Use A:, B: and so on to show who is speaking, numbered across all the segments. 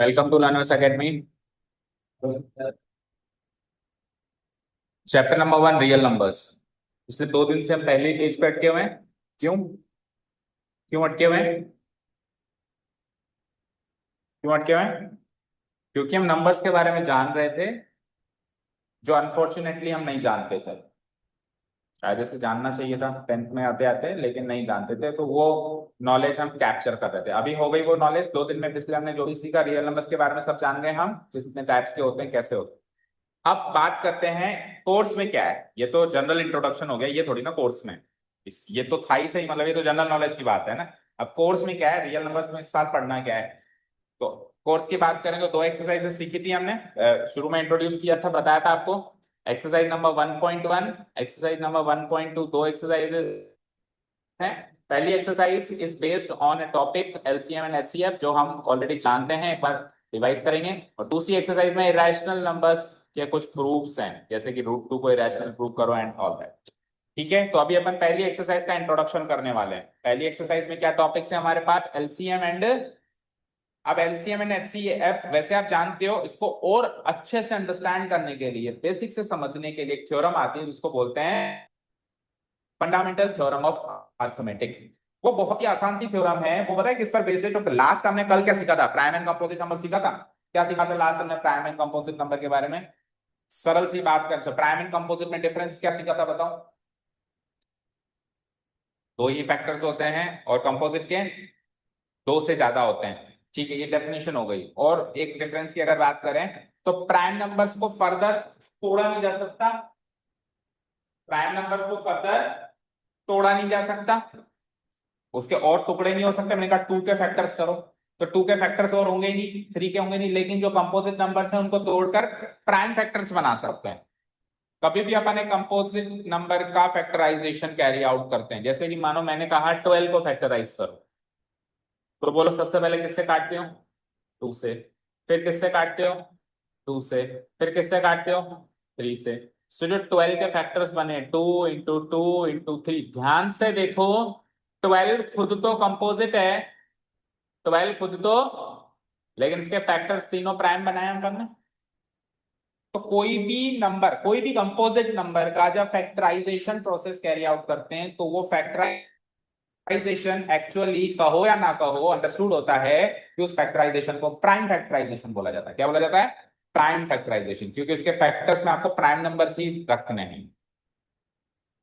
A: Welcome to Learners Academy. Chapter number 1, real numbers. पिछले 2 दिन से हम पहले ही पेज पे अटके हुए हैं। क्यों? क्यों अटके हुए हैं? क्यों अटके हुए हैं? क्योंकि हम नंबर्स के बारे में जान रहे थे जो अनफॉर्चुनेटली हम नहीं जानते थे। शायद से जानना चाहिए था 10th में आते आते, लेकिन नहीं जानते थे, तो वो नॉलेज हम कैप्चर कर रहे थे। अभी हो गई वो नॉलेज 2 दिन में। पिछले हमने जो भी सीखा रियल नंबर्स के बारे में सब जान गए हम, कितने टाइप्स के होते हैं, कैसे होते हैं। अब बात करते हैं कोर्स में क्या है। ये तो जनरल इंट्रोडक्शन हो गया, ये थोड़ी ना कोर्स में। ये तो था ही सही, मतलब ये तो जनरल नॉलेज की बात है ना। अब कोर्स में क्या है, रियल नंबर्स में इस साल पढ़ना क्या है। तो कोर्स की बात करें तो 2 एक्सरसाइजेस सीखी थी हमने। शुरू में इंट्रोड्यूस किया था, बताया था आपको। Exercise number 1.1, exercise number 1.2, 2 exercises हैं। पहली exercise is based on A topic LCM and HCF, जो हम ऑलरेडी जानते हैं, एक बार रिवाइज करेंगे। और दूसरी एक्सरसाइज में इरेशनल नंबर्स के कुछ प्रूफ्स हैं, जैसे कि √2 को इरेशनल प्रूव करो एंड ऑल दैट। ठीक है, तो अभी अपन पहली एक्सरसाइज का इंट्रोडक्शन करने वाले हैं। पहली एक्सरसाइज में क्या टॉपिक्स है हमारे पास, एलसीएम एंड। अब एलसीएम एंड एचसीएफ वैसे आप जानते हो, इसको और अच्छे से अंडरस्टैंड करने के लिए, बेसिक से समझने के लिए एक थ्योरम आती है जिसको बोलते हैं फंडामेंटल थ्योरम ऑफ अर्थमेटिक। वो बहुत ही आसान सी थ्योरम है। वो पता है किस पर बेस्ड है? जो लास्ट हमने कल क्या सीखा था, प्राइम एंड कंपोजिट नंबर सीखा था। क्या सीखा था लास्ट हमने प्राइम एंड कंपोजिट नंबर के बारे में? सरल सी बात कर, प्राइम एंड कंपोजिट में डिफरेंस क्या सीखा था बताओ? दो ही फैक्टर्स होते हैं और कंपोजिट के दो से ज्यादा होते हैं। ठीक है, ये डेफिनेशन हो गई। और एक डिफरेंस की अगर बात करें तो प्राइम नंबर्स को फर्दर तोड़ा नहीं जा सकता। प्राइम नंबर्स को फर्दर तोड़ा नहीं जा सकता, उसके और टुकड़े नहीं हो सकते। मैंने कहा 2 के फैक्टर्स करो, तो 2 के फैक्टर्स और होंगे नहीं, 3 के होंगे नहीं, लेकिन जो कंपोजिट नंबर्स हैं उनको तोड़कर प्राइम फैक्टर्स बना सकते हैं। कभी भी अपन एक कंपोजिट नंबर का फैक्टराइजेशन कैरी आउट करते हैं, जैसे कि मानो मैंने कहा 12 को फैक्टराइज करो, तो बोलो सबसे पहले किससे काटते हो? 2 से। फिर किससे काटते हो? 2 से। फिर किससे काटते हो? 3 से। सो जो 12 के फैक्टर्स बने, 2 × 2 × 3, ध्यान से देखो। 12 खुद तो कंपोजिट है, 12 खुद तो, लेकिन इसके फैक्टर्स तीनों प्राइम बनाए हम लोग ने। तो कोई भी नंबर, कोई भी कंपोजिट नंबर का जब फैक्टराइजेशन प्रोसेस कैरी आउट करते हैं, तो वो फैक्टराइजेशन एक्चुअली, कहो या ना कहो, अंडरस्टूड होता है कि उस फैक्टराइजेशन को प्राइम फैक्टराइजेशन बोला जाता है। क्या बोला जाता है? प्राइम फैक्टराइजेशन, क्योंकि उसके फैक्टर्स में आपको प्राइम नंबर ही रखने हैं।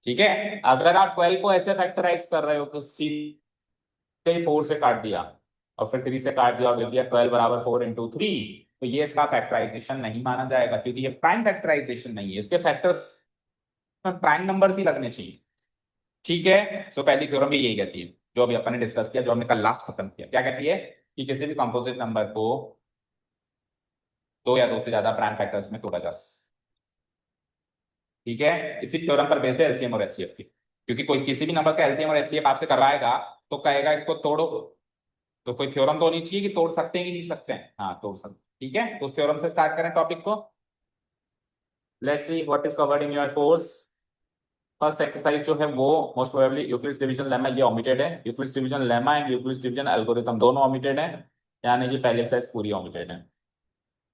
A: ठीक है, अगर आप 12 को ऐसे फैक्टराइज कर रहे हो तो सीधे 4 से काट दिया और फिर 3 से काट दिया और लिख दिया 12 बराबर 4 × 3, तो ये इसका फैक्टराइजेशन नहीं माना जाएगा, क्योंकि ये प्राइम फैक्टराइजेशन नहीं है। इसके फैक्टर्स में प्राइम नंबर ही लगने चाहिए। ठीक है, सो पहली थ्योरम भी यही कहती है, जो अभी अपन ने डिस्कस किया, जो हमने कल लास्ट खत्म किया। क्या कहती है? कि किसी भी कंपोजिट नंबर को दो या दो से ज्यादा प्राइम फैक्टर्स में तोड़ा जा सकता। ठीक है, इसी थ्योरम पर बेस्ड है एलसीएम और एचसीएफ की। क्योंकि कोई किसी भी नंबर का एलसीएम और एचसीएफ आपसे करवाएगा तो कहेगा इसको तोड़ो, तो कोई थ्योरम तो होनी चाहिए कि तोड़ सकते हैं कि नहीं सकते हैं। हाँ, तोड़ सकते। ठीक है, तो उस थ्योरम से स्टार्ट करें टॉपिक को। Let's see what is covered in your course. First exercise जो है वो most probably Euclid's division lemma, ये ओमिटेड है। Euclid's division lemma and Euclid's division algorithm दोनों ओमिटेड है, यानी कि पहली एक्सरसाइज पूरी ओमिटेड है।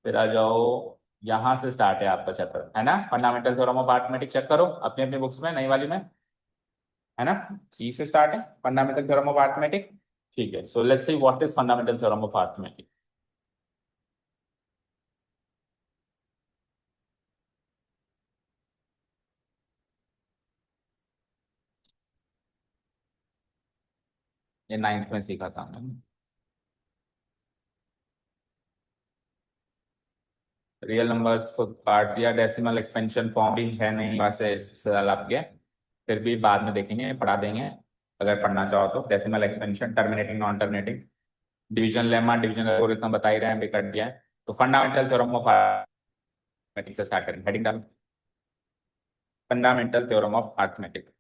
A: फिर आ जाओ, यहां से स्टार्ट है आपका चैप्टर, है ना? Fundamental theorem of arithmetic check करो अपनी अपनी बुक्स में, नई वाली में, है ना? ई से स्टार्ट है फंडामेंटल थ्योरम ऑफ अरिथमेटिक। ठीक है, so let's see what is fundamental theorem of arithmetic. ये 9th में सीखा था हमने। रियल नंबर्स को काट दिया, डेसिमल एक्सपेंशन फॉर्म भी है नहीं पास है इस साल आपके, फिर भी बाद में देखेंगे, पढ़ा देंगे अगर पढ़ना चाहो तो। Decimal expansion, terminating non terminating, division lemma, division algorithm बता ही रहे हैं, भी कर दिया है। तो फंडामेंटल थ्योरम ऑफ अरिथमेटिक से स्टार्ट करेंगे, हेडिंग डाल, fundamental theorem of arithmetic.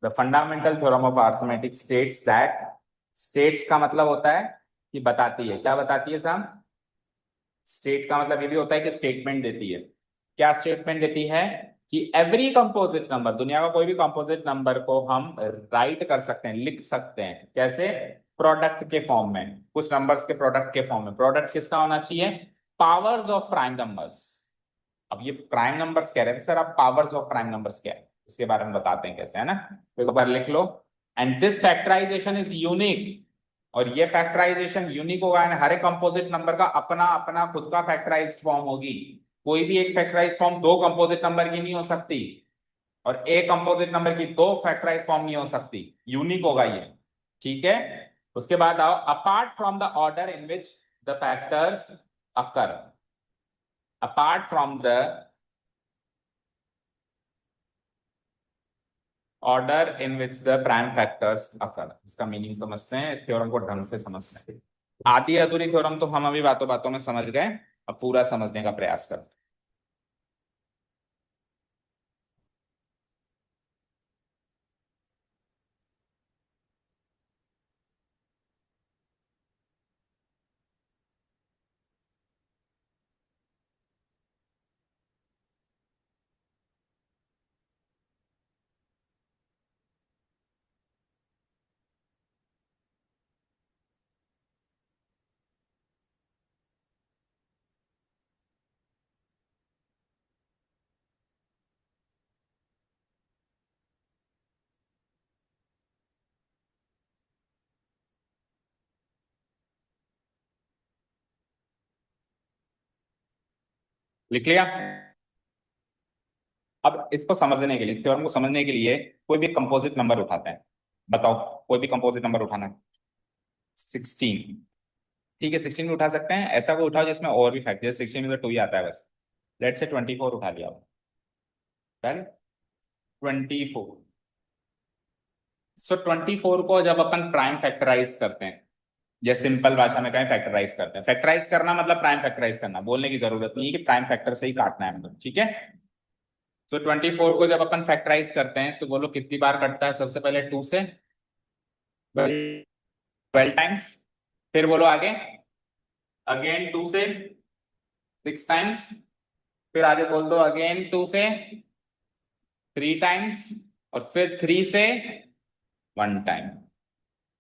A: The fundamental theorem of arithmetic states that, states का मतलब होता है कि बताती है। क्या बताती है साहब? स्टेट का मतलब ये भी होता है कि स्टेटमेंट देती है। क्या स्टेटमेंट देती है? कि एवरी कंपोजिट नंबर, दुनिया का कोई भी कंपोजिट नंबर को हम राइट कर सकते हैं, लिख सकते हैं। कैसे? प्रोडक्ट के फॉर्म में, कुछ नंबर्स के प्रोडक्ट के फॉर्म में। प्रोडक्ट किसका होना चाहिए? Powers of prime numbers. अब ये प्राइम नंबर्स कह रहे थे सर, अब पावर्स ऑफ प्राइम नंबर्स क्या है इसके बारे में बताते हैं कैसे, है ना। तो एक बार लिख लो। And this factorisation is unique. और ये फैक्टराइजेशन यूनिक होगा, हर एक कंपोजिट नंबर का अपना अपना खुद का फैक्टराइज्ड फॉर्म होगी। कोई भी एक फैक्टराइज्ड फॉर्म दो कंपोजिट नंबर की नहीं हो सकती, और एक कंपोजिट नंबर की दो फैक्टराइज्ड फॉर्म नहीं हो सकती। यूनिक होगा ये, ठीक है। उसके बाद आओ, apart from the order in which the factors occur. Apart from the order in which the prime factors occur. इसका मीनिंग समझते हैं, इस थ्योरम को ढंग से समझते हैं। आधी अधूरी थ्योरम तो हम अभी बातों बातों में समझ गए, अब पूरा समझने का प्रयास करते हैं। लिख लिया? अब इसको समझने के लिए, इस थ्योरम को समझने के लिए कोई भी कंपोजिट नंबर उठाते हैं। बताओ, कोई भी कंपोजिट नंबर उठाना है। 16। ठीक है, 16 भी उठा सकते हैं। ऐसा कोई उठाओ जिसमें और भी फैक्टर, जैसे 16 में तो 2 ही आता है बस। लेट से 24 उठा लिया। डन। 24। सो 24 को जब अपन प्राइम फैक्टराइज करते हैं, या सिंपल भाषा में कहें फैक्टराइज करते हैं। फैक्टराइज करना मतलब प्राइम फैक्टराइज करना, बोलने की जरूरत नहीं है कि प्राइम फैक्टर से ही काटना है मतलब, ठीक है। तो 24 को जब अपन फैक्टराइज करते हैं तो बोलो कितनी बार कटता है? सबसे पहले 2 से 12 टाइम्स। फिर बोलो आगे, अगेन 2 से 6 टाइम्स। फिर आगे बोल दो अगेन 2 से 3 टाइम्स। और फिर 3 से 1 टाइम।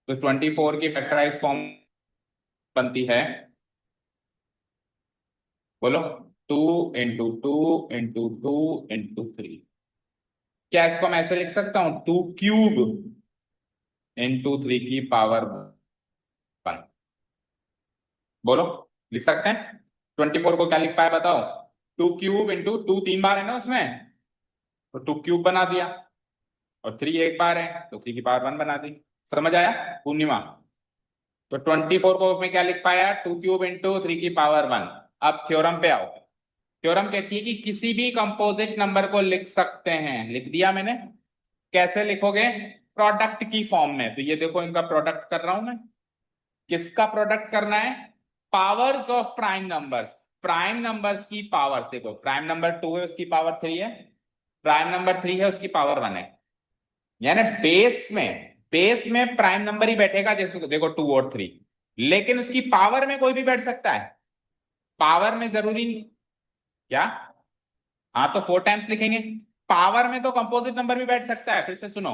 A: तो 24 की फैक्टराइज फॉर्म बनती है, बोलो, 2 × 2 × 2 × 3। क्या इसको मैं ऐसे लिख सकता हूं? 2³ × 3 की पावर 1। बोलो, लिख सकते हैं? 24 को क्या लिख पाए बताओ? 2³ × 2, 3 बार है ना उसमें, तो 2³ बना दिया। और 3 एक बार है तो 3 की पावर 1 बना दी। समझ आया पूर्णिमा? तो 24 को मैं क्या लिख पाया? 2³ × 3 की पावर 1। अब थ्योरम पे आओ। थ्योरम कहती है कि किसी भी कंपोजिट नंबर को लिख सकते हैं। लिख दिया मैंने। कैसे लिखोगे? प्रोडक्ट की फॉर्म में। तो ये देखो, इनका प्रोडक्ट कर रहा हूं मैं। किसका प्रोडक्ट करना है? Powers of prime numbers. Prime numbers की पावर्स। देखो, प्राइम नंबर 2 है, उसकी पावर 3 है। प्राइम नंबर 3 है, उसकी पावर 1 है। यानी बेस में प्राइम नंबर ही बैठेगा। जैसे देखो 2 और 3, लेकिन उसकी पावर में कोई भी बैठ सकता है। पावर में जरूरी नहीं। क्या? हाँ, तो 4 टाइम्स लिखेंगे। पावर में तो कंपोजिट नंबर भी बैठ सकता है। फिर से सुनो,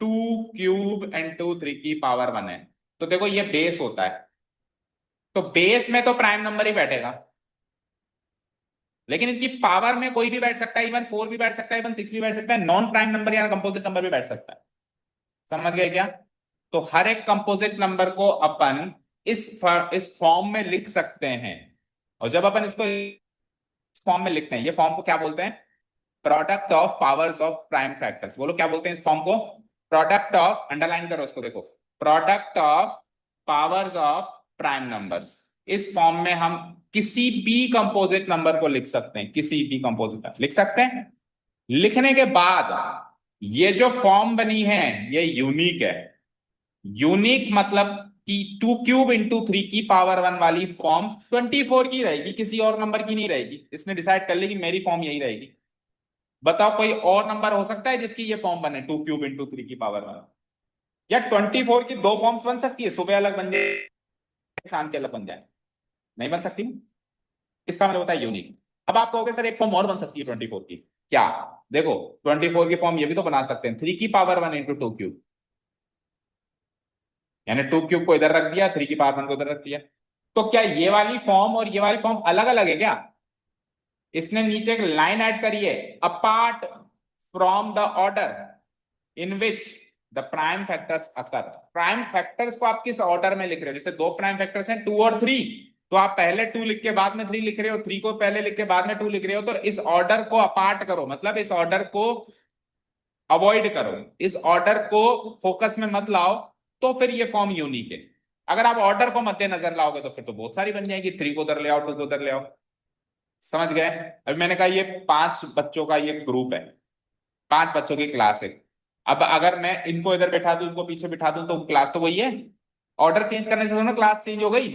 A: 2³ × 3 की पावर 1 है। तो देखो, ये बेस होता है, तो बेस में तो प्राइम नंबर ही बैठेगा, लेकिन इनकी पावर में कोई भी बैठ सकता है। इवन 4 भी बैठ सकता है, इवन 6 भी बैठ सकता है। नॉन प्राइम नंबर या कंपोजिट नंबर भी बैठ सकता है। समझ गए क्या? तो हर एक कंपोजिट नंबर को अपन इस फॉर्म में लिख सकते हैं। और जब अपन इसको इस फॉर्म में लिखते हैं, ये फॉर्म को क्या बोलते हैं? Product of powers of prime factors. बोलो, क्या बोलते हैं इस फॉर्म को? प्रोडक्ट ऑफ, अंडरलाइन करो उसको, देखो, product of powers of prime numbers. इस फॉर्म में हम किसी भी कंपोजिट नंबर को लिख सकते हैं। किसी भी कंपोजिट लिख सकते हैं। लिखने के बाद ये जो फॉर्म बनी है ये यूनिक है। यूनिक मतलब कि 2³ × 3 की पावर 1 वाली फॉर्म 24 की रहेगी, किसी और नंबर की नहीं रहेगी। इसने डिसाइड कर ली कि मेरी फॉर्म यही रहेगी। बताओ, कोई और नंबर हो सकता है जिसकी ये फॉर्म बने 2³ × 3 की पावर 1? या 24 की दो फॉर्म्स बन सकती है, सुबह अलग बन जाए, शान के अलग बन जाए, नहीं बन सकती। इसका मतलब होता है यूनिक। अब आप कहोगे सर एक फॉर्म और बन सकती है 24 की, क्या? देखो 24 की फॉर्म ये भी तो बना सकते हैं, 3 की पावर 1 इंटू 2 क्यूब, यानी 2 क्यूब को इधर रख दिया, 3 की पावर 1 को इधर रख दिया। तो क्या ये वाली फॉर्म और ये वाली फॉर्म अलग अलग है क्या? इसने नीचे एक लाइन ऐड करी है, apart from the order in which the prime factors occur. Prime factors को आप किस ऑर्डर में लिख रहे हो? जैसे दो प्राइम फैक्टर्स हैं 2 और 3, तो आप पहले 2 लिख के बाद में 3 लिख रहे हो, 3 को पहले लिख के बाद में 2 लिख रहे हो, तो इस ऑर्डर को अपार्ट करो, मतलब इस ऑर्डर को अवॉइड करो, इस ऑर्डर को फोकस में मत लाओ, तो फिर ये फॉर्म यूनिक है। अगर आप ऑर्डर को मद्देनजर लाओगे तो फिर तो बहुत सारी बन जाएगी, 3 को उधर ले आओ, 2 को उधर ले आओ। समझ गए? अभी मैंने कहा ये 5 बच्चों का ये ग्रुप है, 5 बच्चों की क्लास है। अब अगर मैं इनको इधर बैठा दूं, इनको पीछे बिठा दूं, तो क्लास तो वही है। ऑर्डर चेंज करने से दोनों क्लास चेंज हो गई।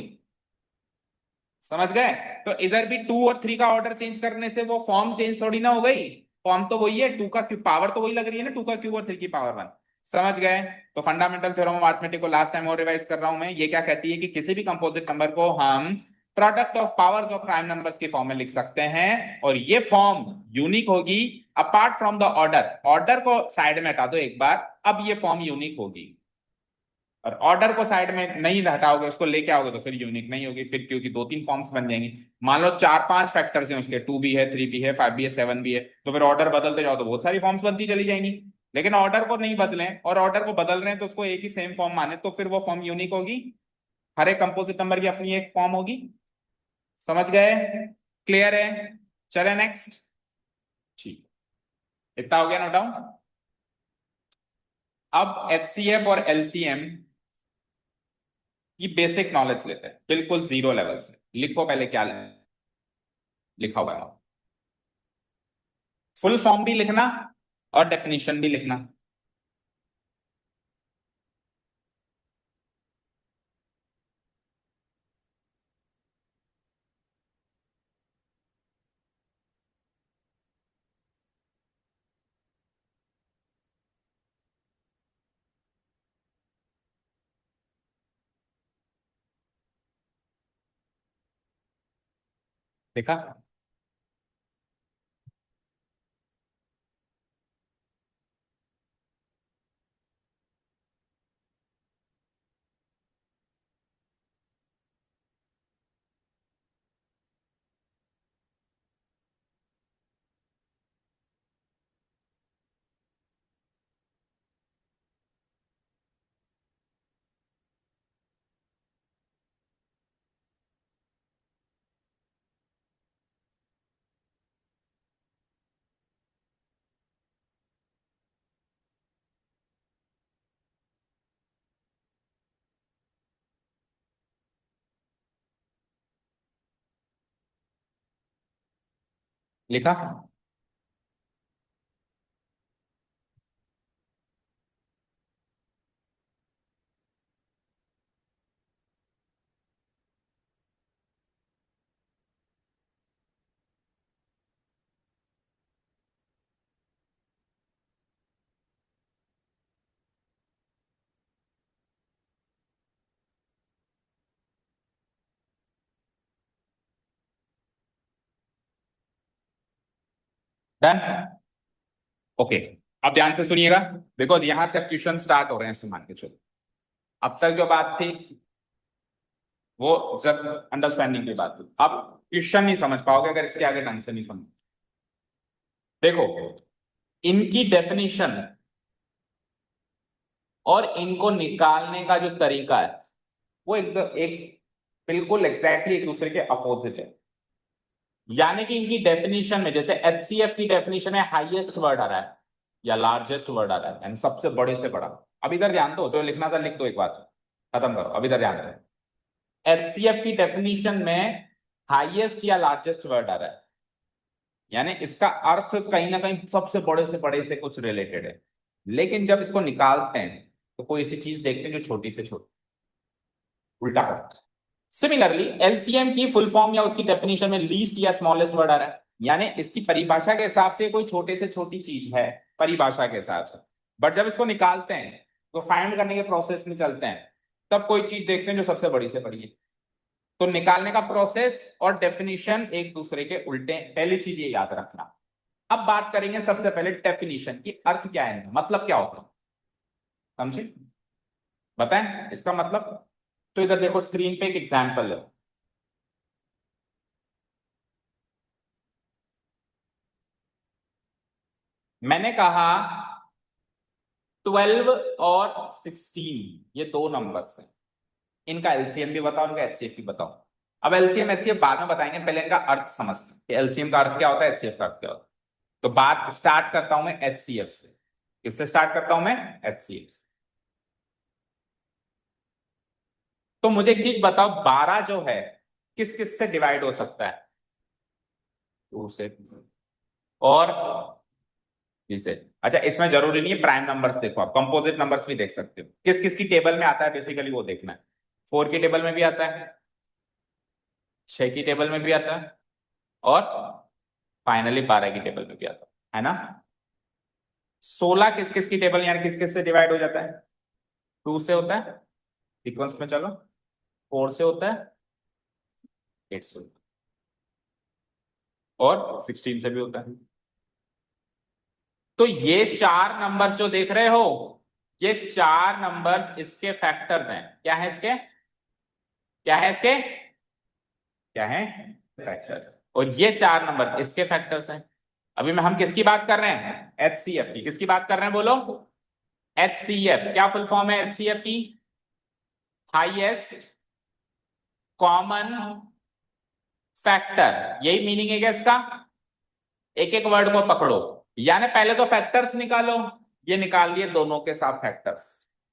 A: समझ गए? तो इधर भी 2 और 3 का ऑर्डर चेंज करने से वो फॉर्म चेंज थोड़ी ना हो गई, फॉर्म तो वही है, 2 का क्यूब, पावर तो वही लग रही है ना, 2 का क्यूब और 3 की पावर 1। समझ गए? तो फंडामेंटल थ्योरम ऑफ अरिथमेटिक को लास्ट टाइम और रिवाइज कर रहा हूं मैं। ये क्या कहती है कि किसी भी कंपोजिट नंबर को हम product of powers of prime numbers की फॉर्म में लिख सकते हैं, और ये फॉर्म यूनिक होगी apart from the order. Order को साइड में हटा दो एक बार, अब ये फॉर्म यूनिक होगी। और ऑर्डर को साइड में नहीं हटाओगे, उसको लेके आओगे, तो फिर यूनिक नहीं होगी फिर, क्योंकि 2-3 फॉर्म्स बन जाएंगी। मान लो 4-5 फैक्टर्स हैं उसके, 2 भी है, 3 भी है, 5 भी है, 7 भी है, तो फिर ऑर्डर बदलते जाओ तो बहुत सारी फॉर्म्स बनती चली जाएंगी। लेकिन ऑर्डर को नहीं बदलें, और ऑर्डर को बदल रहे हैं तो उसको एक ही सेम फॉर्म माने, तो फिर वो फॉर्म यूनिक होगी। हर एक कंपोजिट नंबर की अपनी एक फॉर्म होगी। समझ गए? क्लियर है? चले नेक्स्ट। ठीक, इतना हो गया नोट डाउन। अब एचसीएफ और एलसीएम ये बेसिक नॉलेज लेते हैं, बिल्कुल जीरो लेवल से। लिखो पहले क्या लिखा हुआ है, फुल फॉर्म भी लिखना और डेफिनेशन भी लिखना। लिखा? लिखा? डन? ओके, अब ध्यान से सुनिएगा, बिकॉज यहां से अब क्वेश्चन स्टार्ट हो रहे हैं, ऐसे मान के चलो। अब तक जो बात थी वो जब अंडरस्टैंडिंग की बात थी, अब क्वेश्चन नहीं समझ पाओगे अगर इसके आगे ढंग से नहीं समझ। देखो, इनकी डेफिनेशन और इनको निकालने का जो तरीका है वो एक बिल्कुल एग्जैक्टली एक दूसरे के अपोजिट है। यानी कि इनकी डेफिनेशन में, जैसे एचसीएफ की डेफिनेशन है हाईएस्ट वर्ड आ रहा है या लार्जेस्ट वर्ड आ रहा है, यानी सबसे बड़े से बड़ा। अब इधर ध्यान दो, जो लिखना था लिख दो, एक बात खत्म करो, अब इधर ध्यान दो। एचसीएफ की डेफिनेशन में हाईएस्ट या लार्जेस्ट वर्ड आ रहा है, यानी इसका अर्थ कहीं ना कहीं सबसे बड़े से कुछ रिलेटेड है। लेकिन जब इसको निकालते हैं तो कोई ऐसी चीज देखते हैं जो छोटी से छोटी, उल्टा करता है। सिमिलरली एलसीएम की फुल फॉर्म या उसकी डेफिनेशन में लीस्ट या स्मॉलेस्ट वर्ड आ रहा है, यानी इसकी परिभाषा के हिसाब से कोई छोटे से छोटी चीज है परिभाषा के हिसाब से। बट जब इसको निकालते हैं तो फाइंड करने के प्रोसेस में चलते हैं, तब कोई चीज देखते हैं जो सबसे बड़ी से बड़ी है। तो निकालने का प्रोसेस और डेफिनेशन एक दूसरे के उल्टे, पहली चीज ये याद रखना। अब बात करेंगे सबसे पहले डेफिनेशन की, अर्थ क्या है, मतलब क्या होता है, समझे, बताएं इसका मतलब। तो इधर देखो स्क्रीन पे एक एग्जांपल है। मैंने कहा 12 और 16 ये दो नंबर्स हैं, इनका एलसीएम भी बताओ, इनका एचसीएफ भी बताओ। अब एलसीएम एचसीएफ बाद में बताएंगे, पहले इनका अर्थ समझते हैं कि एलसीएम का अर्थ क्या होता है, एचसीएफ का अर्थ क्या होता है। तो बात स्टार्ट करता हूं मैं एचसीएफ से। किससे स्टार्ट करता हूं मैं, एचसीएफ से। तो मुझे एक चीज बताओ, 12 जो है किस किस से डिवाइड हो सकता है, 2 से और 3 से। अच्छा, इसमें जरूरी नहीं है प्राइम नंबर्स देखो, आप कंपोजिट नंबर्स भी देख सकते हो। किस किस की टेबल में आता है बेसिकली वो देखना है। 4 की टेबल में भी आता है, 6 की टेबल में भी आता है, और फाइनली 12 की टेबल में भी आता है ना। 16 किस किस की टेबल यानी किस किस से डिवाइड हो जाता है, 2 से होता है, सीक्वेंस में चलो, 4 से होता है, 8 से होता है, और 16 से भी होता है। तो ये 4 नंबर्स जो देख रहे हो, ये 4 नंबर्स इसके फैक्टर्स हैं। क्या है इसके, क्या है इसके, क्या है, फैक्टर्स। और ये 4 नंबर इसके फैक्टर्स हैं। अभी में हम किसकी बात कर रहे हैं, एचसीएफ की। किसकी बात कर रहे हैं बोलो, एचसीएफ। क्या फुल फॉर्म है एचसीएफ की, हाईएस्ट कॉमन फैक्टर, यही मीनिंग है क्या इसका। एक एक वर्ड को पकड़ो, यानी पहले तो फैक्टर्स निकालो। ये निकाल लिए दोनों के साथ फैक्टर्स,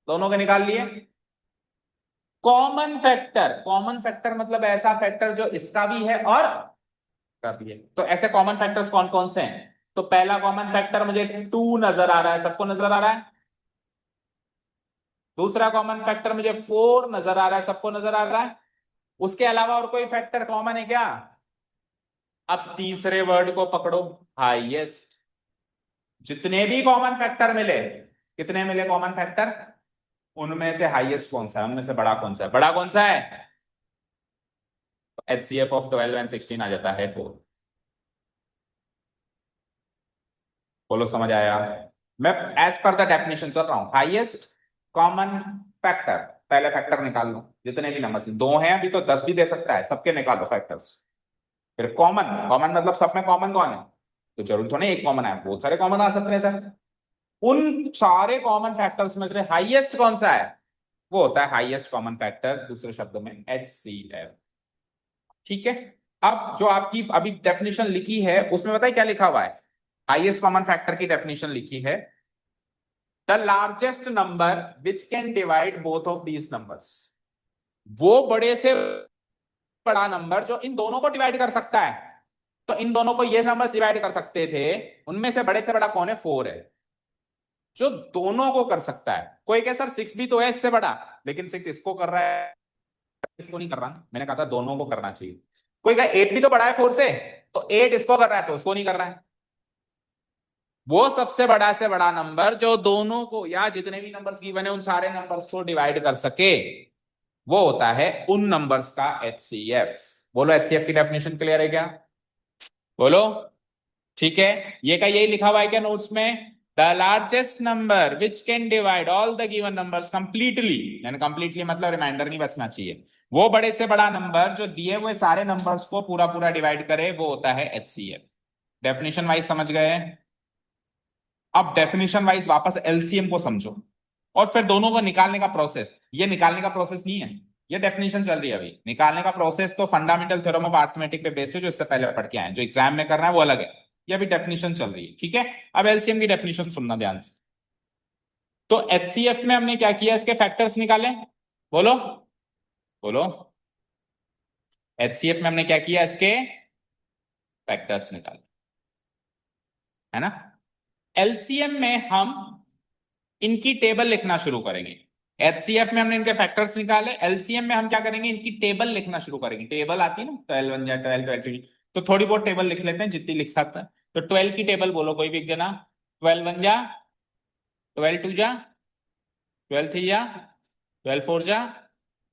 A: दोनों के निकाल लिए। कॉमन फैक्टर, कॉमन फैक्टर मतलब ऐसा फैक्टर जो इसका भी है और का भी है। तो ऐसे कॉमन फैक्टर्स कौन कौन से हैं, तो पहला कॉमन फैक्टर मुझे 2 नजर आ रहा है, सबको नजर आ रहा है। दूसरा कॉमन फैक्टर मुझे 4 नजर आ रहा है, सबको नजर आ रहा है। उसके अलावा और कोई फैक्टर कॉमन है क्या। अब तीसरे वर्ड को पकड़ो, हाईएस्ट। जितने भी कॉमन फैक्टर मिले, कितने मिले कॉमन फैक्टर, उनमें से हाईएस्ट कौन सा है, उनमें से बड़ा कौन सा है, बड़ा कौन सा है। एचसीएफ ऑफ 12 एंड 16 आ जाता है 4। बोलो समझ आया। मैं एज पर द डेफिनेशन चल रहा हूं, हाईएस्ट कॉमन फैक्टर, पहले फैक्टर निकाल लो, जितने भी नंबर, 2 हैं अभी तो 10 भी दे सकता है, सबके निकालो फैक्टर्स। फिर कॉमन, कॉमन मतलब सब में कॉमन कौन है, तो जरूर थोड़ा एक कॉमन है, बहुत सारे कॉमन आ सकते हैं सर। उन सारे कॉमन फैक्टर्स में से हाईएस्ट कौन सा है, वो होता है हाईएस्ट कॉमन फैक्टर, दूसरे शब्दों में एचसीएफ। ठीक है। अब जो आपकी अभी डेफिनेशन लिखी है उसमें बताइए क्या लिखा हुआ है, हाईएस्ट कॉमन फैक्टर की डेफिनेशन लिखी है, the largest number which can divide both of these numbers. वो बड़े से बड़ा नंबर जो इन दोनों को डिवाइड कर सकता है। तो इन दोनों को ये नंबर्स डिवाइड कर सकते थे, उनमें से बड़ा कौन है, 4 है, जो दोनों को कर सकता है। कोई कहे सर 6 भी तो है इससे बड़ा, लेकिन 6 इसको कर रहा है, इसको नहीं कर रहा, मैंने कहा था दोनों को करना चाहिए। कोई कहे 8 भी तो बड़ा है 4 से, तो 8 इसको कर रहा है तो उसको नहीं कर रहा है। वो सबसे बड़ा से बड़ा नंबर जो दोनों को या जितने भी नंबर्स गिवन है उन सारे नंबर्स को डिवाइड कर सके, वो होता है उन नंबर्स का एचसीएफ। बोलो एचसीएफ की डेफिनेशन क्लियर है क्या, बोलो। ठीक है, ये का यही लिखा हुआ है क्या नोट्स में, the largest number which can divide all the given numbers completely, यानी कंप्लीटली मतलब रिमाइंडर नहीं बचना चाहिए, वो बड़े से बड़ा नंबर जो दिए हुए सारे नंबर्स को पूरा पूरा डिवाइड करे, वो होता है एचसीएफ। डेफिनेशन वाइज समझ गए। अब डेफिनेशन वाइज वापस एलसीएम को समझो, और फिर दोनों को निकालने का प्रोसेस। ये निकालने का प्रोसेस नहीं है, ये डेफिनेशन चल रही है अभी। निकालने का प्रोसेस तो फंडामेंटल थ्योरम ऑफ अरिथमेटिक पे बेस्ड है, जो इससे पहले पढ़ के आए हैं, जो एग्जाम में करना है वो अलग है। ये अभी डेफिनेशन चल रही है, ठीक है। अब एलसीएम की डेफिनेशन सुनना ध्यान से। तो एचसीएफ में हमने क्या किया, इसके फैक्टर्स निकाले, बोलो, बोलो। एचसीएफ में हमने क्या किया, इसके फैक्टर्स निकाले, है ना। एलसीएम में हम इनकी टेबल लिखना शुरू करेंगे। एचसीएफ में हमने इनके फैक्टर्स निकाले, एलसीएम में हम क्या करेंगे, इनकी टेबल लिखना शुरू करेंगे। टेबल आती है ना, 12 1 जा 12 12 2, तो थोड़ी बहुत टेबल लिख लेते हैं जितनी लिख सकते हैं। तो 12 की टेबल बोलो कोई भी एक जना, 12 1 जा, 12 2 जा, 12 3 जा, 12 4 जा,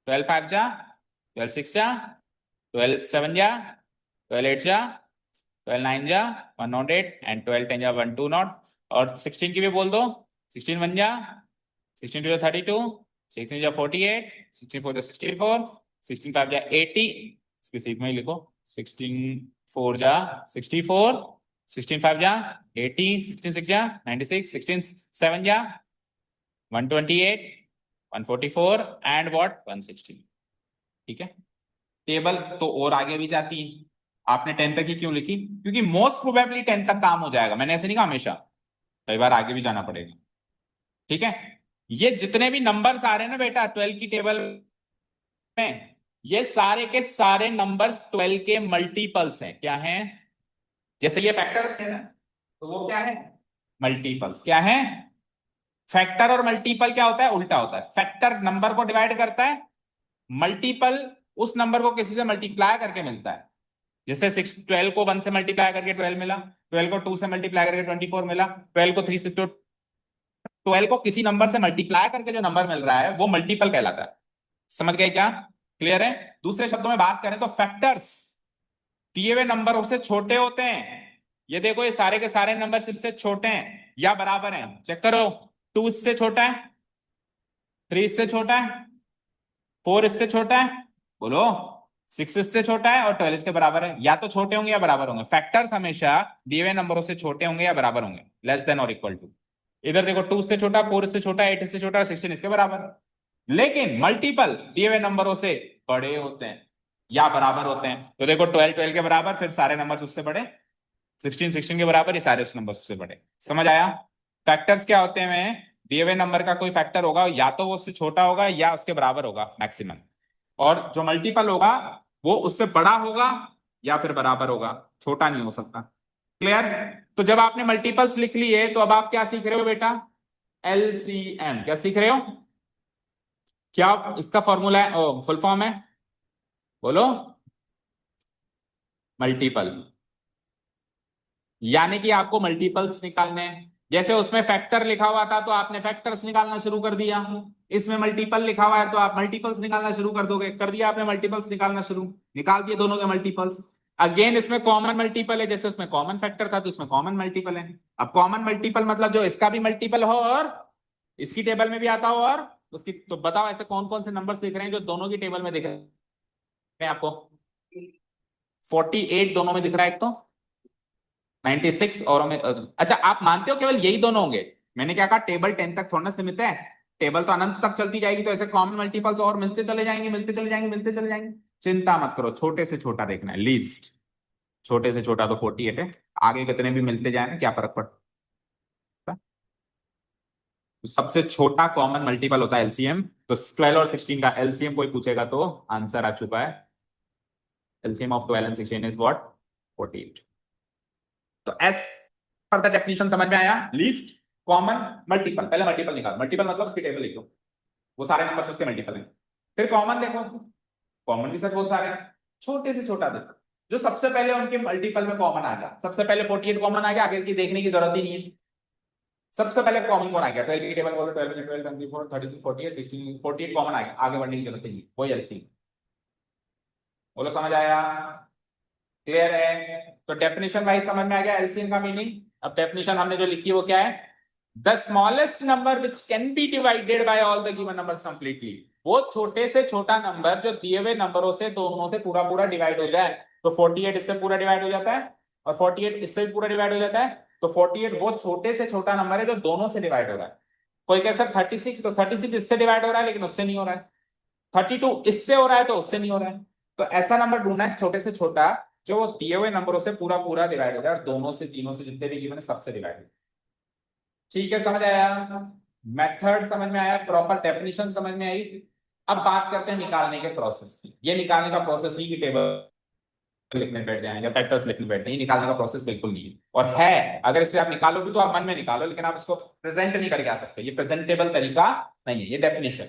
A: 12 5 जा, 12 6 जा, 12 7 जा, 12 8 जा, 12 9 जा 108 एंड 12 10 जा 120 और 16 की भी बोल दो। 16 1 जा, 16 2 जा 32, 16 जा 48, 16 4 जा 64, 16 5 जा 80, इसके सीख में ही लिखो। 16 4 जा 64, 16 5 जा 80, 16 6 जा 96, 16 7 जा 128, 144 एंड व्हाट 160। ठीक है, टेबल तो और आगे भी जाती है। आपने 10 तक ही क्यों लिखी? क्योंकि मोस्ट प्रोबेबली 10 तक काम हो जाएगा, मैंने ऐसे नहीं कहा हमेशा, कई बार आगे भी जाना पड़ेगा। ठीक है, ये जितने भी नंबर्स आ रहे हैं ना बेटा 12 की टेबल में, ये सारे के सारे नंबर्स 12 के मल्टीपल्स हैं। क्या हैं? जैसे ये फैक्टर्स है ना, तो वो क्या है? मल्टीपल्स। क्या है? फैक्टर और मल्टीपल क्या होता है? उल्टा होता है। फैक्टर नंबर को डिवाइड करता है, मल्टीपल उस नंबर को किसी से मल्टीप्लाई करके मिलता है। जैसे 12 को 1 से मल्टीप्लाई करके 12 मिला, 12 को 2 से मल्टीप्लाई करके 24 मिला, 12 को 3 से, तो 12 को किसी नंबर से मल्टीप्लाई करके जो नंबर मिल रहा है वो मल्टीपल कहलाता है। समझ गए क्या? क्लियर है? दूसरे शब्दों में बात करें तो फैक्टर्स दिए हुए नंबरों से छोटे होते हैं। ये देखो, ये सारे के सारे नंबर इससे छोटे हैं या बराबर हैं। चेक करो, 2 इससे छोटा है, 3 इससे छोटा है, 4 इससे छोटा है, बोलो 6 इससे छोटा है और 12 इसके बराबर है। या तो छोटे होंगे या बराबर होंगे। फैक्टर्स हमेशा दिए हुए नंबरों से छोटे होंगे या बराबर होंगे, लेस देन और इक्वल टू। इधर देखो, 2 से छोटा, 4 इससे छोटा, 8 इससे छोटा, 16 इसके बराबर। लेकिन मल्टीपल दिए हुए नंबरों से बड़े होते हैं या बराबर होते हैं। तो देखो, 12 12 के बराबर, फिर सारे नंबर उससे बड़े, 16 16 के बराबर, ये सारे उस नंबर उससे बड़े। समझ आया? फैक्टर्स क्या होते हैं? दिए हुए नंबर का कोई फैक्टर होगा, या तो वो उससे छोटा होगा या उसके बराबर होगा मैक्सिमम, और जो मल्टीपल होगा वो उससे बड़ा होगा या फिर बराबर होगा, छोटा नहीं हो सकता। क्लियर? तो जब आपने मल्टीपल्स लिख लिए तो अब आप क्या सीख रहे हो बेटा? एलसीएम। क्या सीख रहे हो? क्या इसका फॉर्मूला है, फुल फॉर्म है? बोलो। मल्टीपल, यानी कि आपको मल्टीपल्स निकालने हैं। जैसे उसमें फैक्टर लिखा हुआ था तो आपने फैक्टर्स निकालना शुरू कर दिया, इसमें मल्टीपल लिखा हुआ है तो आप मल्टीपल्स निकालना शुरू कर दोगे। कर दिया आपने मल्टीपल्स निकालना शुरू, निकाल दिए दोनों के मल्टीपल्स। अगेन इसमें कॉमन मल्टीपल है, जैसे उसमें कॉमन फैक्टर था तो इसमें कॉमन मल्टीपल है। अब कॉमन मल्टीपल मतलब जो इसका भी मल्टीपल हो और इसकी टेबल में भी आता हो और उसकी। तो बताओ ऐसे कौन कौन से नंबर्स दिख रहे हैं जो दोनों की टेबल में दिख रहे हैं आपको? 48 दोनों में दिख रहा है एक तो, 96 और अच्छा, आप मानते हो केवल यही दोनों होंगे? मैंने क्या कहा, टेबल 10 तक थोड़ा ना सीमित है, टेबल तो अनंत तक चलती जाएगी। तो ऐसे कॉमन मल्टीपल्स और मिलते चले जाएंगे, मिलते चले जाएंगे, मिलते चले जाएंगे। चिंता मत करो, छोटे से छोटा देखना है, लीस्ट। छोटे से छोटा तो 48 है, आगे कितने भी मिलते जाए ना, क्या फर्क पड़ता है? तो सबसे छोटा कॉमन मल्टीपल होता है एलसीएम। तो 12 और 16 का एलसीएम कोई पूछेगा तो आंसर आ चुका है। LCM of 12 and 16 is what? 48। तो एस पर द डेफिनेशन समझ में आया? लीस्ट कॉमन मल्टीपल, पहले मल्टीपल निकाल, मल्टीपल मतलब उसकी टेबल लिख लो, वो सारे नंबर उसके मल्टीपल हैं। फिर कॉमन देखो, कॉमन भी सर बहुत सारे हैं, छोटे से छोटा देखो जो सबसे पहले उनके मल्टीपल में कॉमन आ गया। सबसे पहले 48 कॉमन आ गया, आगे की देखने की जरूरत ही नहीं है। सबसे पहले कॉमन कौन आ गया? 12 की टेबल बोलो, 12 में 12 24 36 48 16 48 कॉमन आ गया, आगे बढ़ने की जरूरत नहीं, वही एलसीएम। बोलो समझ आया? क्लियर है? तो डेफिनेशन वाइज समझ में आ गया एलसीएम का मीनिंग। अब डेफिनेशन हमने जो लिखी है वो क्या है? The smallest number which can be divided by all the given numbers completely. वो छोटे से छोटा नंबर जो दिए हुए नंबरों से दोनों से पूरा पूरा डिवाइड हो जाए। तो 48 इससे पूरा डिवाइड हो जाता है और 48 इससे भी पूरा डिवाइड हो जाता है। तो 48 वो छोटे से छोटा नंबर है जो दोनों से डिवाइड हो रहा है। कोई कहे सर 36, तो 36 इससे डिवाइड हो रहा है लेकिन उससे नहीं हो रहा है। 32 इससे हो रहा है तो उससे नहीं हो रहा है। तो ऐसा नंबर ढूंढना है छोटे से छोटा जो वो दिए हुए नंबरों से पूरा पूरा डिवाइड हो जाए और दोनों से तीनों से जितने भी गिवन है सबसे डिवाइड हो। ठीक है, समझ आया? मेथड समझ में आया, प्रॉपर डेफिनेशन समझ में आई। अब बात करते हैं निकालने के प्रोसेस की। ये निकालने का प्रोसेस नहीं कि टेबल लिखने बैठ जाए या फैक्टर्स लिखने बैठ जाए, निकालने का प्रोसेस बिल्कुल नहीं है। और है, अगर इसे आप निकालो भी तो आप मन में निकालो, लेकिन आप इसको प्रेजेंट नहीं करके आ सकते, ये प्रेजेंटेबल तरीका नहीं है, ये डेफिनेशन।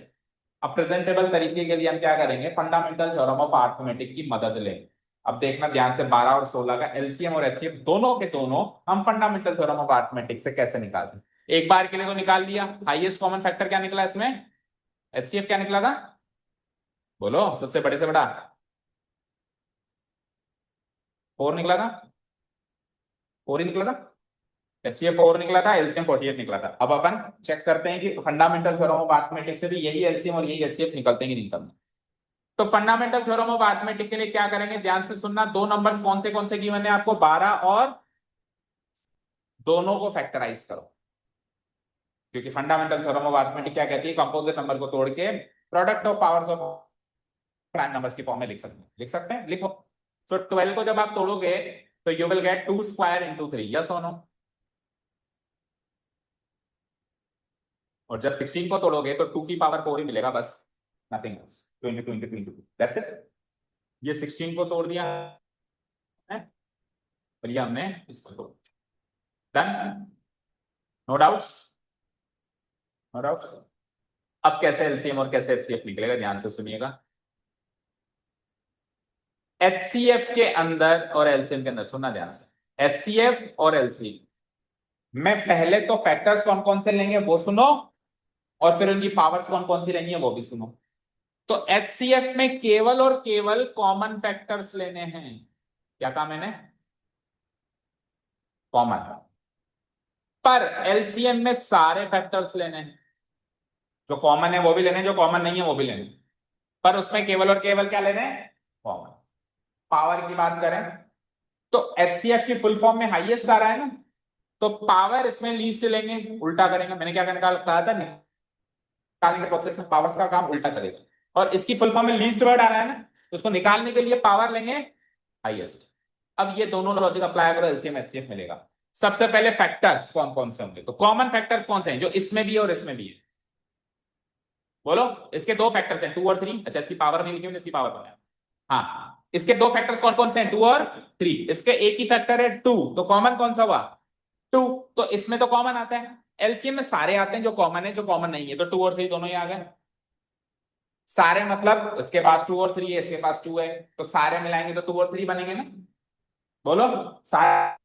A: अब प्रेजेंटेबल तरीके के लिए हम क्या करेंगे? फंडामेंटल थ्योरम ऑफ अरिथमेटिक की मदद लेंगे। अब देखना ध्यान से, 12 और 16 का एलसीएम और एचसीएफ दोनों के दोनों हम फंडामेंटल थ्योरम ऑफ अरिथमेटिक से कैसे निकालते हैं। एक बार के लिए तो निकाल दिया। हाईएस्ट कॉमन फैक्टर क्या निकला इसमें? एचसीएफ क्या निकला था? बोलो, सबसे बड़े से बड़ा। 4 निकला था, 4 ही निकला था। एचसीएफ 4 निकला था, एलसीएम 48 निकला था। अब अपन चेक करते हैं कि फंडामेंटल थ्योरम ऑफ मैथमेटिक्स से भी यही एलसीएम और यही एचसीएफ निकलते हैं कि नहीं निकलते। तो फंडामेंटल थ्योरम ऑफ मैथमेटिक्स के लिए क्या करेंगे, ध्यान से सुनना। दो नंबर्स कौन से गिवन है आपको, 12 और, दोनों को फैक्टराइज करो। क्योंकि फंडामेंटल थ्योरम ऑफ मैथमेटिक्स क्या कहती है, कंपोजिट नंबर को तोड़ के product of powers of prime numbers की फॉर्म में लिख सकते हैं, लिख सकते हैं, लिखो। सो 12 को जब आप तोड़ोगे तो you will get 2 square into 3, yes और नो। और जब 16 को तोड़ोगे तो 2 की पावर 4 ही मिलेगा बस, nothing else. 2 into 2 into 2 into 2, that's it. ये 16 को तोड़ दिया है और ये हमने इसको तोड़, done. No doubts, no doubts. अब कैसे एलसीएम और कैसे एचसीएफ निकलेगा, ध्यान से सुनिएगा। एचसीएफ के अंदर और एलसीएम के अंदर, सुनना ध्यान से, एचसीएफ और एलसीएम में पहले तो फैक्टर्स कौन कौन से लेंगे वो सुनो, और फिर उनकी पावर्स कौन कौन सी लेनी है वो भी सुनो। तो एचसीएफ में केवल और केवल कॉमन फैक्टर्स लेने हैं। क्या कहा मैंने, कॉमन। पर एलसीएम में सारे फैक्टर्स लेने हैं, जो कॉमन है वो भी लेने हैं, जो कॉमन नहीं है वो भी लेने हैं। पर उसमें केवल और केवल क्या लेने हैं, कॉमन। पावर की बात करें तो एचसीएफ की फुल फॉर्म में हाईएस्ट आ रहा है ना, तो पावर इसमें लीस्ट लेंगे, उल्टा करेंगे। मैंने क्या कहा था, निकालने के प्रोसेस में पावर्स का काम उल्टा चलेगा। और इसकी फुल फॉर्म में लीस्ट वर्ड आ रहा है ना, तो उसको निकालने के लिए पावर लेंगे हाईएस्ट। अब ये दोनों लॉजिक अप्लाई करो, एलसीएम एचसीएफ मिलेगा। सबसे पहले फैक्टर्स कौन कौन से होंगे, तो कॉमन फैक्टर्स कौन से हैं जो इसमें भी है और इसमें भी है, बोलो। इसके दो फैक्टर्स हैं, 2 और 3। अच्छा, इसकी पावर नहीं लिखी मैंने, इसकी पावर तो है। हाँ, इसके दो फैक्टर्स कौन कौन से हैं, 2 और 3। इसके एक ही फैक्टर है 2, तो कॉमन कौन सा हुआ, 2। तो इसमें तो कॉमन आता है, एलसीएम में सारे आते हैं जो कॉमन है, जो कॉमन नहीं है, तो 2 और 3 दोनों ही आ गए। सारे मतलब इसके पास 2 और 3 है, इसके पास 2 है, तो सारे मिलाएंगे तो 2 और 3 बनेंगे ना, बोलो। सारे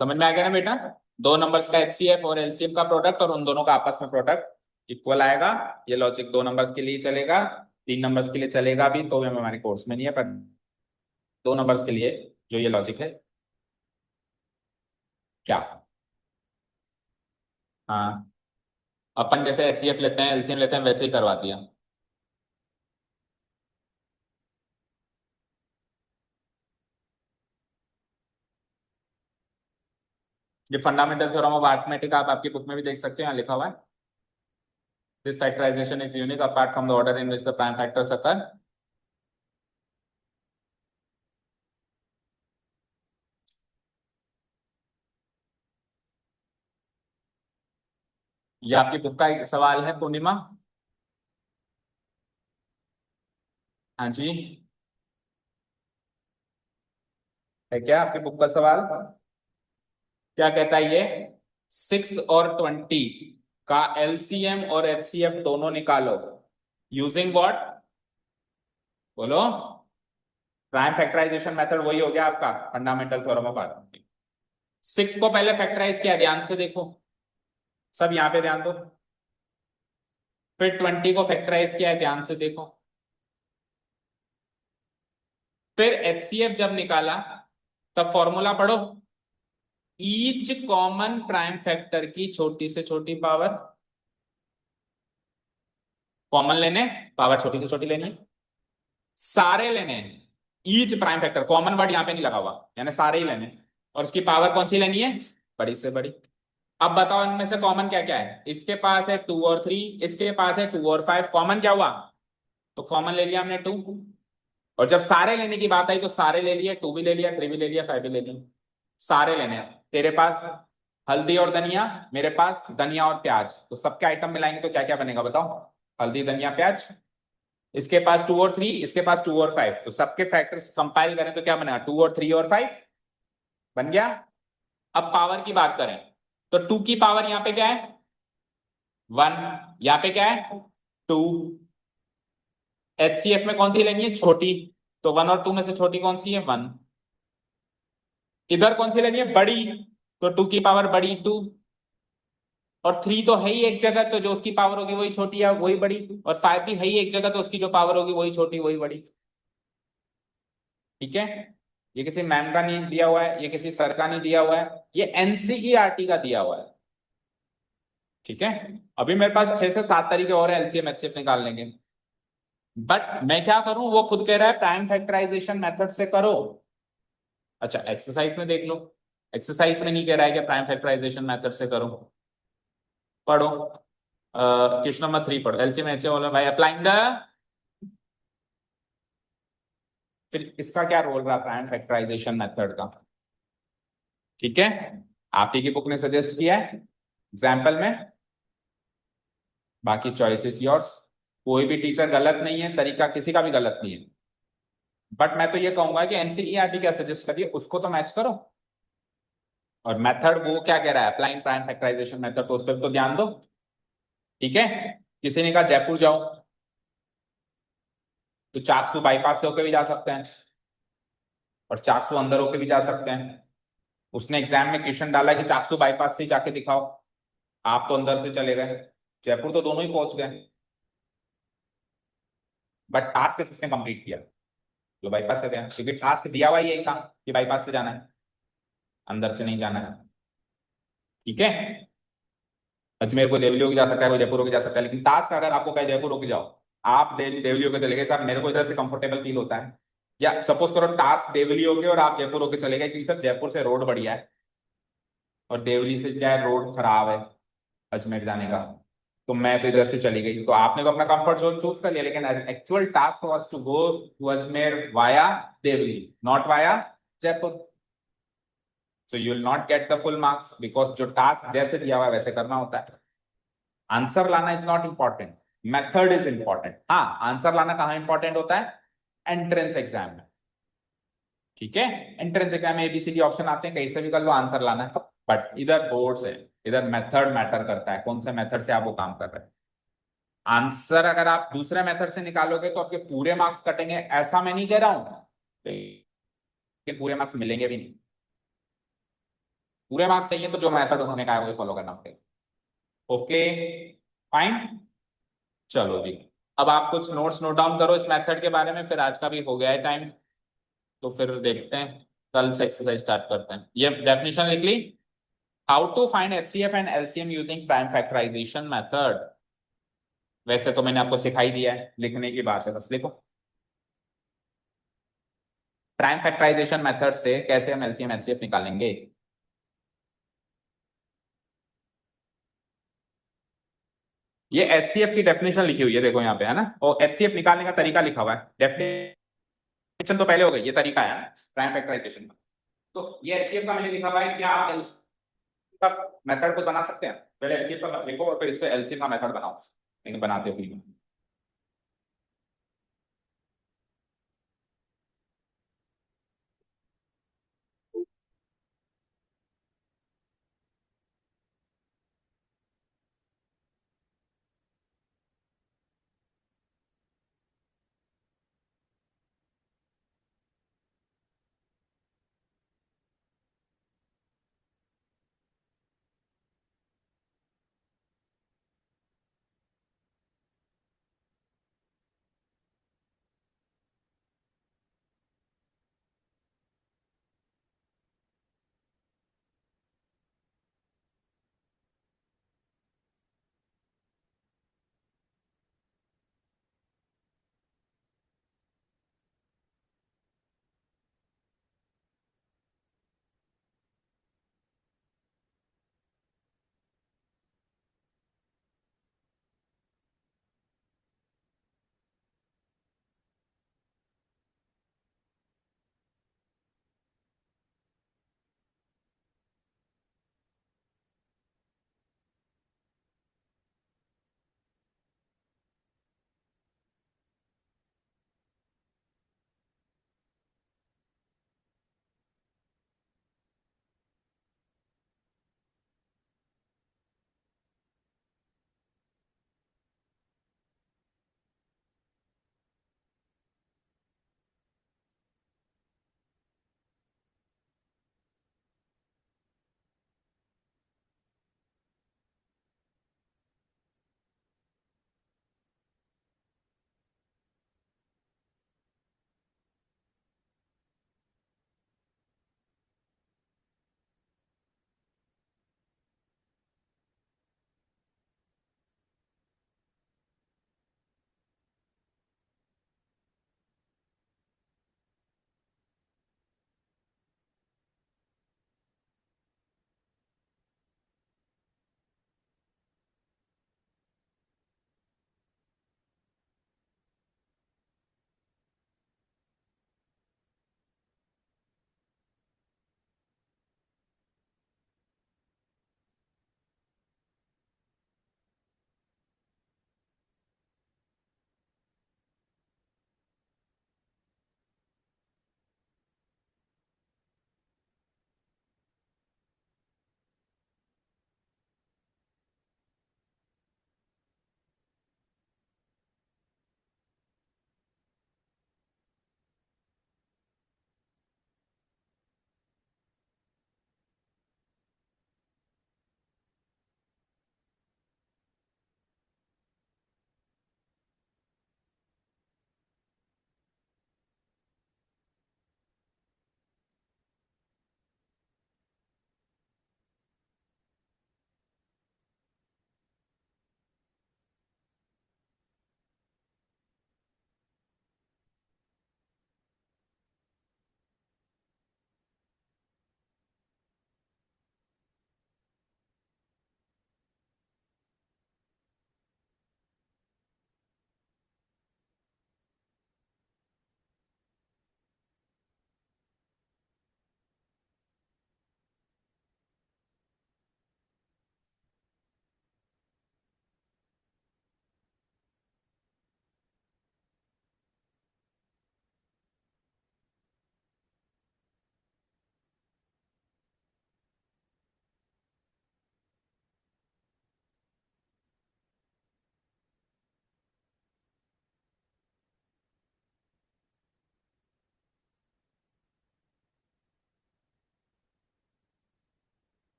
A: समझ में आ गया ना बेटा? दो नंबर्स का एचसीएफ और एलसीएम का प्रोडक्ट और उन दोनों का आपस में प्रोडक्ट इक्वल आएगा। ये लॉजिक दो नंबर्स के लिए चलेगा, तीन नंबर्स के लिए चलेगा भी तो हमारे कोर्स में नहीं है, पर दो नंबर्स के लिए जो ये लॉजिक है। क्या? हाँ, अपन जैसे एचसीएफ लेते हैं एलसीएम लेते हैं वैसे ही करवा दिया। ये फंडामेंटल थ्योरम ऑफ अरिथमेटिक आप आपकी बुक में भी देख सकते हो, यहाँ लिखा हुआ है। This factorisation is unique apart from the order in which the prime factors occur. ये आपकी बुक का एक सवाल है पूर्णिमा। हाँ जी, है क्या आपकी बुक का सवाल? क्या कहता है ये? 6 और 20 का एलसीएम और एचसीएफ दोनों निकालो यूजिंग व्हाट? बोलो। प्राइम फैक्टराइजेशन मेथड वही हो गया आपका फंडामेंटल थ्योरम ऑफ अरिथमेटिक। 6 को पहले फैक्टराइज किया, ध्यान से देखो, सब यहां पे ध्यान दो। फिर 20 को फैक्टराइज किया है, ध्यान से देखो। फिर एचसीएफ जब निकाला तब फॉर्मूला पढ़ो। ईच कॉमन प्राइम फैक्टर की छोटी से छोटी पावर, कॉमन लेने, पावर छोटी से छोटी लेनी है, सारे लेने हैं। Each prime factor, common word यहां पे नहीं लगा हुआ, यानी सारे ही लेने, और उसकी पावर कौन सी लेनी है? बड़ी से बड़ी। अब बताओ इनमें से कॉमन क्या क्या है? इसके पास है 2 और 3, इसके पास है 2 और 5, कॉमन क्या हुआ? तो कॉमन ले लिया हमने 2। और जब सारे लेने की बात आई तो सारे ले लिए, 2 भी ले लिया, 3 भी ले लिया, 5 भी ले लिया, सारे लेने हैं। तेरे पास हल्दी और धनिया, मेरे पास धनिया और प्याज, तो सबके आइटम मिलाएंगे तो क्या क्या बनेगा बताओ? हल्दी धनिया प्याज। इसके पास 2 और 3, इसके पास 2 और 5, तो सबके फैक्टर्स कंपाइल करें तो क्या बनेगा? 2 और 3 और 5 बन गया। अब पावर की बात करें तो 2 की पावर यहां पे क्या है? 1। यहां पे क्या है? 2। एचसीएफ में कौन सी लेनी है? छोटी, तो 1 और 2 में से छोटी कौन सी है? 1। इधर कौन सी लेनी है? बड़ी, तो 2 की पावर बड़ी 2। और 3 तो है ही एक जगह, तो जो उसकी पावर होगी वही छोटी है वही बड़ी। और 5 भी है ही एक जगह, तो उसकी जो पावर होगी वही छोटी वही बड़ी। ठीक है? ये किसी मैम का नहीं दिया हुआ है, ये किसी सर का नहीं दिया हुआ है, ये एनसीईआरटी का दिया हुआ है। ठीक है? अभी मेरे पास 6 से 7 तरीके और एलसीएम एचसीएफ निकालने के, बट मैं क्या करूं, वो खुद कह रहा है प्राइम फैक्टराइजेशन मेथड से करो। अच्छा, एक्सरसाइज में देख लो। एक्सरसाइज में नहीं कह रहा है कि प्राइम फैक्टराइजेशन मेथड से करो। पढ़ो। क्वेश्चन नंबर 3 पढ़ो, एलसीएम एचसीएफ बोलो भाई अप्लाइंग द। फिर इसका क्या रोल रहा प्राइम फैक्टराइजेशन मेथड का? ठीक है, आप ही की बुक ने सजेस्ट किया है एग्जाम्पल में, बाकी चॉइस इज योर्स। कोई भी टीचर गलत नहीं है, तरीका किसी का भी गलत नहीं है, बट मैं तो ये कहूंगा कि एनसीईआरटी क्या सजेस्ट करिए उसको तो मैच करो। और मेथड वो क्या कह रहा है, अप्लाइंग प्राइम फैक्टराइजेशन मेथड, तो उस पर तो ध्यान दो। ठीक है? किसी ने कहा जयपुर जाओ, तो चाकसू बाईपास से होकर भी जा सकते हैं और चाकसू अंदर होकर भी जा सकते हैं। उसने एग्जाम में क्वेश्चन डाला कि चाकसू बाईपास से जाके दिखाओ, आप तो अंदर से चले गए, जयपुर तो दोनों ही पहुंच गए, बट टास्क किसने कंप्लीट किया? जो बाईपास से गया, क्योंकि टास्क दिया हुआ यही था कि बाईपास से जाना है, अंदर से नहीं जाना है। ठीक है? अजमेर को देवली होके जा सकता है, कोई जयपुर होके जा सकता है, लेकिन टास्क अगर आपको कहे जयपुर होके जाओ, आप देवली होके चले गए, सर मेरे को इधर से कंफर्टेबल फील होता है। या सपोज करो टास्क देवली होके और आप जयपुर होके चले गए, क्योंकि सर जयपुर से रोड बढ़िया है और देवली से क्या है, रोड खराब है अजमेर जाने का, तो मैं तो इधर से चली गई, तो आपने तो अपना कंफर्ट जोन चूज कर लिया, लेकिन actual task was to go to Ajmer via Deoli, not via Jaipur. So you will not get the full marks, because जो टास्क जैसे दिया हुआ है वैसे करना होता है। आंसर लाना is not important, method is important. हाँ, आंसर लाना कहां इंपॉर्टेंट होता है? एंट्रेंस एग्जाम में। ठीक है? एंट्रेंस एग्जाम में एबीसीडी ऑप्शन आते हैं, कहीं से भी कर लो, आंसर लाना है। बट इधर बोर्ड्स है, इधर मेथड मैटर करता है, कौन से मेथड से आप वो काम कर रहे हैं। आंसर अगर आप दूसरे मेथड से निकालोगे तो आपके पूरे मार्क्स कटेंगे, ऐसा मैं नहीं कह रहा हूं, लेकिन पूरे मार्क्स मिलेंगे भी नहीं। पूरे मार्क्स चाहिए तो जो मेथड उन्होंने कहा है वही फॉलो करना पड़ेगा। Okay fine. चलो जी, अब आप कुछ नोट्स नोट डाउन करो इस मेथड के बारे में, फिर आज का भी हो गया है टाइम, तो फिर देखते हैं, कल से एक्सरसाइज स्टार्ट करते हैं। ये डेफिनेशन लिख ली, how to find HCF and LCM using prime factorisation method. वैसे तो मैंने आपको सिखाई दिया है, लिखने की बात है, बस लिखो। प्राइम फैक्टराइजेशन मेथड से कैसे हम एलसीएम एचसीएफ निकालेंगे। ये एचसीएफ की डेफिनेशन लिखी हुई है, देखो यहाँ पे, है ना, और एचसीएफ निकालने का तरीका लिखा हुआ है। डेफिनेशन तो पहले हो गई, ये तरीका है प्राइम फैक्टराइजेशन का। तो ये एचसीएफ का मैंने लिखा हुआ है, क्या आप एलसीएफ का मेथड खुद बना सकते हैं? पहले एचसीएफ का लिखो और फिर इससे एलसीएम का मेथड बनाओ, लेकिन बनाते हुए।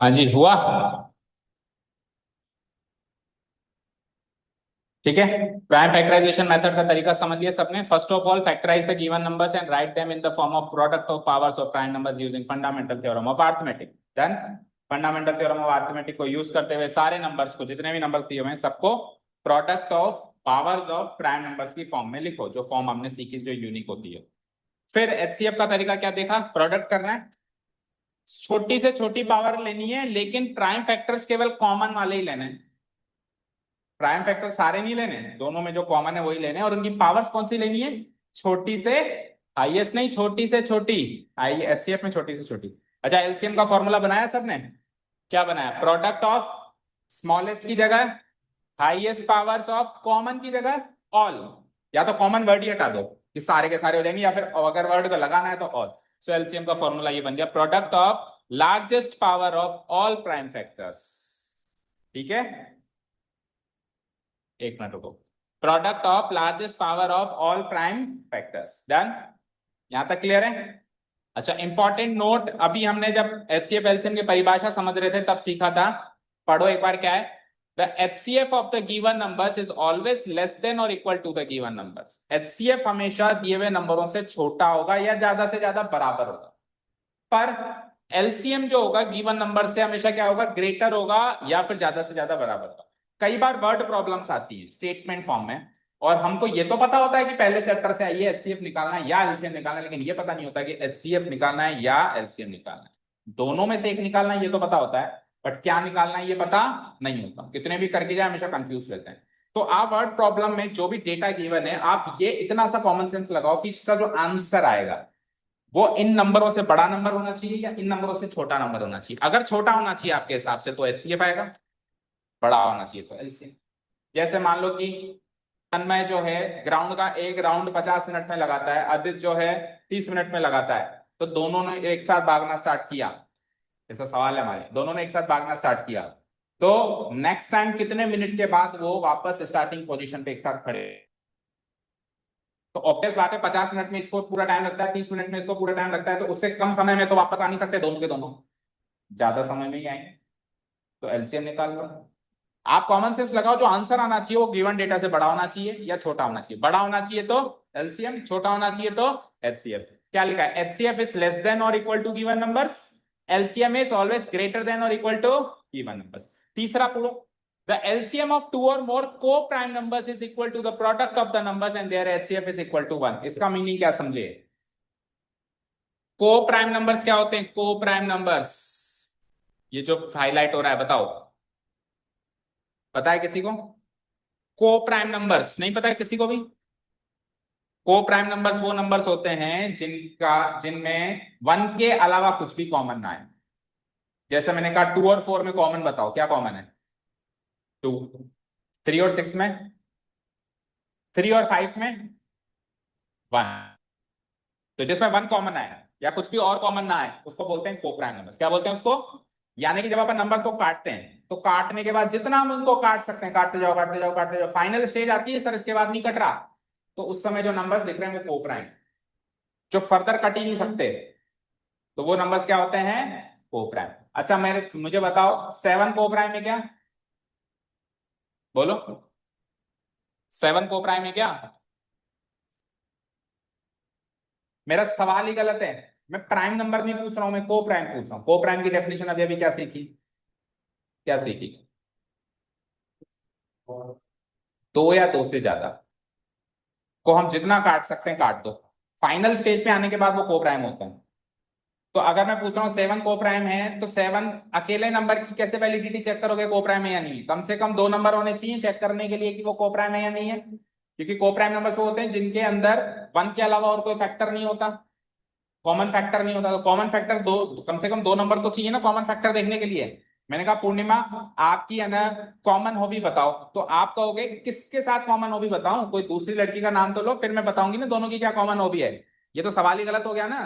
A: हाँ जी, हुआ। ठीक है, प्राइम फैक्टराइजेशन मेथड का तरीका समझ लिया सबने। First of all factorize the given numbers and write them in the form of product of powers of prime numbers using fundamental theorem of arithmetic. Done. Fundamental theorem of arithmetic को use करते हुए सारे numbers को, जितने भी numbers दिए हुए हैं, सबको product of powers of prime numbers की फॉर्म में लिखो, जो फॉर्म हमने सीखी जो यूनिक होती है। फिर एचसीएफ का तरीका क्या देखा, प्रोडक्ट करना है, छोटी से छोटी पावर लेनी है, लेकिन प्राइम फैक्टर्स केवल कॉमन वाले ही लेने हैं। प्राइम फैक्टर सारे नहीं लेने, दोनों में जो कॉमन है वही लेने हैं, और उनकी पावर्स कौन सी लेनी है, छोटी से हाईएस्ट नहीं, छोटी से छोटी। आई एचसीएफ में छोटी से छोटी। अच्छा, एलसीएम का फॉर्मूला बनाया सबने, क्या बनाया, प्रोडक्ट ऑफ स्मॉलेस्ट की जगह हाईएस्ट पावर्स ऑफ कॉमन की जगह ऑल, या तो कॉमन वर्ड ही हटा दो कि सारे के सारे हो जाएंगे, या फिर अगर वर्ड को लगाना है तो ऑल। सो एलसीएम का फॉर्मूला ये बन गया, product of largest power of all prime factors. ठीक है, एक मिनट रुको, product of largest power of all prime factors. Done, यहां तक क्लियर है। अच्छा, इंपॉर्टेंट नोट, अभी हमने जब एचसीएफ एलसीएम की परिभाषा समझ रहे थे तब सीखा था, पढ़ो एक बार, क्या है, the HCF of the given numbers is always less than और equal to the given numbers. HCF हमेशा दिए हुए नंबरों से छोटा होगा या ज्यादा से ज्यादा बराबर होगा, पर एलसीएम जो होगा गिवन नंबर से हमेशा क्या होगा, ग्रेटर होगा या फिर ज्यादा से ज्यादा बराबर होगा। कई बार वर्ड प्रॉब्लम्स आती है स्टेटमेंट फॉर्म में, और हमको ये तो पता होता है कि पहले चैप्टर से आइए एचसीएफ निकालना है या एलसीएम निकालना है, लेकिन ये पता नहीं होता कि एचसीएफ निकालना है या एलसीएम निकालना है, दोनों में से एक निकालना है ये तो पता होता है, बट क्या निकालना है ये पता नहीं होता। कितने भी करके जाए हमेशा कंफ्यूज रहते हैं। तो आप वर्ड प्रॉब्लम में जो भी डेटा गिवन है, आप ये इतना सा कॉमन सेंस लगाओ कि इसका जो आंसर आएगा वो इन नंबरों से बड़ा नंबर होना चाहिए या इन नंबरों से छोटा नंबर होना चाहिए। अगर छोटा होना चाहिए आपके हिसाब से तो एचसीएफ आएगा, बड़ा होना चाहिए तो एलसीएम। जैसे मान लो कि तन्मय जो है ग्राउंड का एक राउंड 50 मिनट में लगाता है, आदित्य जो है 30 मिनट में लगाता है, तो दोनों ने एक साथ भागना स्टार्ट किया, ऐसा सवाल है हमारे, दोनों ने एक साथ भागना स्टार्ट किया, तो नेक्स्ट टाइम कितने मिनट के बाद वो वापस स्टार्टिंग पोजीशन पे एक साथ खड़े। तो ऑब्वियस बात है 50 मिनट में इसको पूरा टाइम लगता है, 30 मिनट में इसको पूरा टाइम लगता है, तो उससे कम समय में तो वापस आ नहीं सकते दोनों के दोनों, ज्यादा समय में ही आएंगे, तो एलसीएम निकाल लो। आप कॉमन सेंस लगाओ, जो आंसर आना चाहिए वो गिवन डेटा से बड़ा होना चाहिए या छोटा होना चाहिए, बड़ा होना चाहिए तो एलसीएम, छोटा होना चाहिए तो एचसीएफ। क्या लिखा है, एचसीएफ इज लेस देन और equal to given numbers, LCM is always greater than और इक्वल टू गिवन नंबर्स। तीसरा पढ़ो, the LCM of two or more co-prime numbers is equal to the product of the numbers and their HCF is equal to 1। इसका meaning क्या समझे, को prime numbers क्या होते हैं, को प्राइम नंबर्स, ये जो हाईलाइट हो रहा है बताओ, पता है किसी को, को प्राइम नंबर्स नहीं पता है किसी को भी। को प्राइम नंबर्स वो नंबर्स होते हैं जिनमें 1 के अलावा कुछ भी कॉमन ना है। जैसे मैंने कहा 2 और 4 में कॉमन बताओ, क्या कॉमन है, 2। 3 और 6 में, 3 और 5 में 1। तो जिसमें 1 कॉमन आए या कुछ भी और कॉमन ना आए उसको बोलते हैं को प्राइम नंबर्स। क्या बोलते हैं उसको, यानी कि जब अपन नंबर को काटते हैं तो काटने के बाद जितना हम उनको काट सकते हैं, काटते जाओ काटते जाओ काटते जाओ, फाइनल स्टेज आती है सर इसके बाद नहीं कट रहा, तो उस समय जो नंबर्स दिख रहे हैं वो को प्राइम, जो फर्दर कट ही नहीं सकते, तो वो नंबर्स क्या होते हैं, को प्राइम। अच्छा मुझे बताओ 7 को प्राइम है क्या, बोलो, 7 को प्राइम है क्या, मेरा सवाल ही गलत है, मैं प्राइम नंबर नहीं पूछ रहा हूं, मैं को प्राइम पूछ रहा हूं। को प्राइम की डेफिनेशन अभी अभी क्या सीखी, क्या सीखी, दो या दो से ज्यादा को हम जितना काट सकते हैं काट दो, फाइनल स्टेज पे आने के बाद वो को प्राइम होता है। तो अगर मैं पूछ रहा हूँ 7 को प्राइम है, तो 7 अकेले नंबर की कैसे वैलिडिटी चेक करोगे, को प्राइम है या नहीं है, कम से कम 2 नंबर होने चाहिए चेक करने के लिए कि वो को प्राइम है या नहीं है, क्योंकि को प्राइम नंबर वो होते हैं जिनके अंदर 1 के अलावा और कोई फैक्टर नहीं होता, कॉमन फैक्टर नहीं होता। तो कॉमन फैक्टर दो, कम से कम 2 नंबर तो चाहिए ना कॉमन फैक्टर देखने के लिए। मैंने कहा पूर्णिमा आपकी है ना कॉमन हॉबी बताओ, तो आप कहोगे किसके साथ कॉमन हॉबी बताऊं, कोई दूसरी लड़की का नाम तो लो फिर मैं बताऊंगी ना दोनों की क्या कॉमन हॉबी है, ये तो सवाल ही गलत हो गया ना।